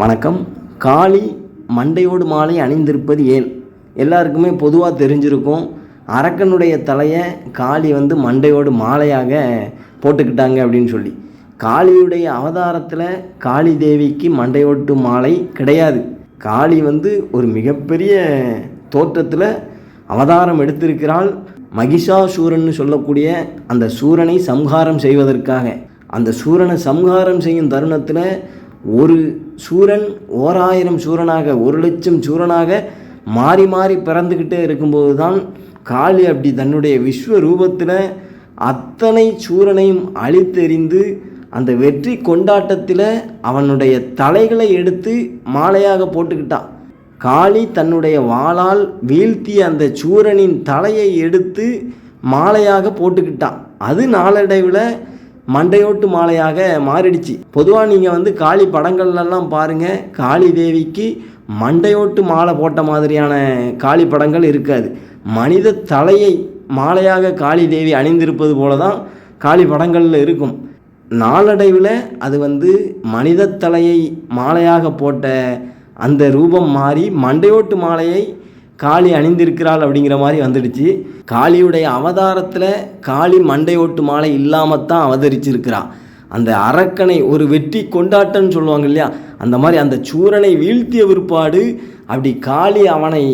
வணக்கம். காளி மண்டையோடு மாலை அணிந்திருப்பது ஏன்? எல்லாருக்குமே பொதுவாக தெரிஞ்சிருக்கும். அரக்கனுடைய தலையை காளி மண்டையோடு மாலையாக போட்டுக்கிட்டாங்க அப்படின்னு சொல்லி. காளியுடைய அவதாரத்தில் காளி தேவிக்கு மண்டையோட்டு மாலை கிடையாது. காளி ஒரு மிகப்பெரிய தோற்றத்தில் அவதாரம் எடுத்திருக்கிறாள். மகிஷாசூரன்னு சொல்லக்கூடிய அந்த சூரனை சம்ஹாரம் செய்வதற்காக. அந்த சூரனை சம்ஹாரம் செய்யும் தருணத்தில் ஒரு சூரன் 1000 சூரனாக 1,00,000 சூரனாக மாறி மாறி பிறந்துக்கிட்டே இருக்கும்போது தான் காளி அப்படி தன்னுடைய விஸ்வரூபத்தில் அத்தனை சூரனையும் அழித்தெறிந்து அந்த வெற்றி கொண்டாட்டத்தில் அவனுடைய தலைகளை எடுத்து மாலையாக போட்டுக்கிட்டான். காளி தன்னுடைய வாளால் வீழ்த்திய அந்த சூரனின் தலையை எடுத்து மாலையாக போட்டுக்கிட்டான். அது நாளடைவில் மண்டையோட்டு மாலையாக மாறிடுச்சு. பொதுவாக நீங்கள் காளி படங்கள்லாம் பாருங்கள், காளி தேவிக்கு மண்டையோட்டு மாலை போட்ட மாதிரியான காளி படங்கள் இருக்காது. மனித தலையை மாலையாக காளி தேவி அணிந்திருப்பது போல தான் காளி படங்களில் இருக்கும். நாளடைவில் அது மனித தலையை மாலையாக போட்ட அந்த ரூபம் மாறி மண்டையோட்டு மாலையை காளி அணிந்திருக்கிறாள் அப்படிங்கிற மாதிரி வந்துடுச்சு. காளியுடைய அவதாரத்தில் காளி மண்டையோட்டு மாலை இல்லாமல் தான் அவதரிச்சிருக்கிறாள். அந்த அரக்கனை ஒரு வெற்றி கொண்டாட்டம்னு சொல்லுவாங்க இல்லையா, அந்த மாதிரி அந்த சூரனை வீழ்த்திய பிற்பாடு அப்படி காளி அவனை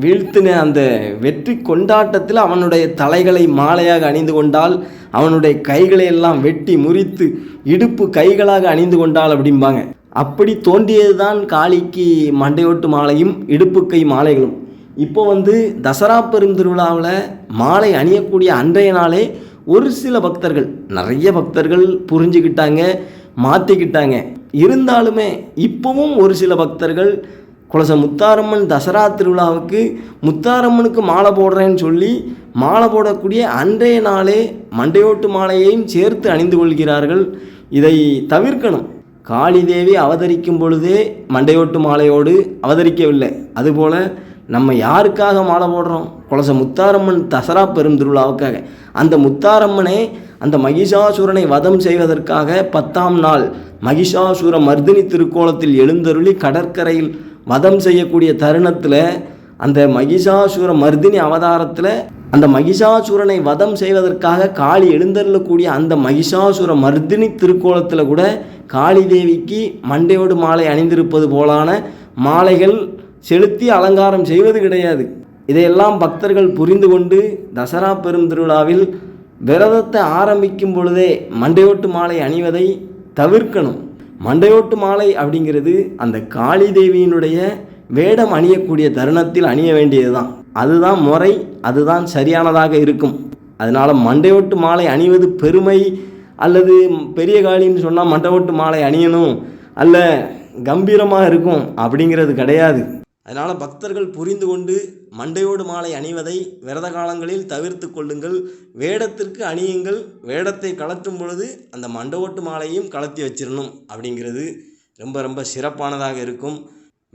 வீழ்த்தின அந்த வெற்றி கொண்டாட்டத்தில் அவனுடைய தலைகளை மாலையாக அணிந்து கொண்டால், அவனுடைய கைகளை எல்லாம் வெட்டி முறித்து இடுப்பு கைகளாக அணிந்து கொண்டாள் அப்படிம்பாங்க. அப்படி தோன்றியது தான் காளிக்கு மண்டையோட்டு மாலையும் இடுப்பு கை மாலைகளும். இப்போ தசரா பெருந்திருவிழாவில் மாலை அணியக்கூடிய அன்றைய நாளே ஒரு சில பக்தர்கள், நிறைய பக்தர்கள் புரிஞ்சுக்கிட்டாங்க, மாற்றிக்கிட்டாங்க. இருந்தாலுமே இப்போவும் ஒரு சில பக்தர்கள் குலச முத்தாரம்மன் தசரா திருவிழாவுக்கு முத்தாரம்மனுக்கு மாலை போடுறேன்னு சொல்லி மாலை போடக்கூடிய அன்றைய நாளே மண்டையோட்டு மாலையையும் சேர்த்து அணிந்து கொள்கிறார்கள். இதை தவிர்க்கணும். காளி தேவி அவதரிக்கும் பொழுதே மண்டையோட்டு மாலையோடு அவதரிக்கவில்லை. அதுபோல் நம்ம யாருக்காக மாலை போடுறோம்? குலச முத்தாரம்மன் தசரா பெரும் திருவிழாவுக்காக. அந்த முத்தாரம்மனே அந்த மகிஷாசூரனை வதம் செய்வதற்காக 10ஆம் நாள் மகிஷாசூர மர்தினி திருக்கோலத்தில் எழுந்தருளி கடற்கரையில் வதம் செய்யக்கூடிய தருணத்தில் அந்த மகிஷாசூர மர்தினி அவதாரத்தில் அந்த மகிஷாசூரனை வதம் செய்வதற்காக காளி எழுந்தருளக்கூடிய அந்த மகிஷாசூர மர்தினி திருக்கோலத்தில் கூட காளி தேவிக்கு மண்டையோடு மாலை அணிந்திருப்பது போலான மாலைகள் செலுத்தி அலங்காரம் செய்வது கிடையாது. இதையெல்லாம் பக்தர்கள் புரிந்து கொண்டு தசரா பெரும் திருவிழாவில் விரதத்தை ஆரம்பிக்கும் பொழுதே மண்டையோட்டு மாலை அணிவதை தவிர்க்கணும். மண்டையோட்டு மாலை அப்படிங்கிறது அந்த காளி தேவியினுடைய வேடம் அணியக்கூடிய தருணத்தில் அணிய வேண்டியது தான். அதுதான் முறை, அதுதான் சரியானதாக இருக்கும். அதனால் மண்டையோட்டு மாலை அணிவது பெருமை அல்லது பெரிய காளின்னு சொன்னால் மண்டையோட்டு மாலை அணியணும் அல்ல கம்பீரமாக இருக்கும் அப்படிங்கிறது கிடையாது. அதனால் பக்தர்கள் புரிந்து கொண்டு மண்டையோடு மாலை அணிவதை விரத காலங்களில் தவிர்த்து கொள்ளுங்கள். வேடத்திற்கு அணியுங்கள். வேடத்தை கலத்தும் பொழுது அந்த மண்டையோட்டு மாலையும் கலத்தி வச்சிடணும் அப்படிங்கிறது ரொம்ப ரொம்ப சிறப்பானதாக இருக்கும்.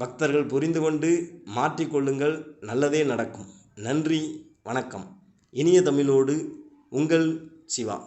பக்தர்கள் புரிந்து கொண்டு மாற்றிக்கொள்ளுங்கள். நல்லதே நடக்கும். நன்றி, வணக்கம். இனிய தமிழோடு உங்கள் சிவா.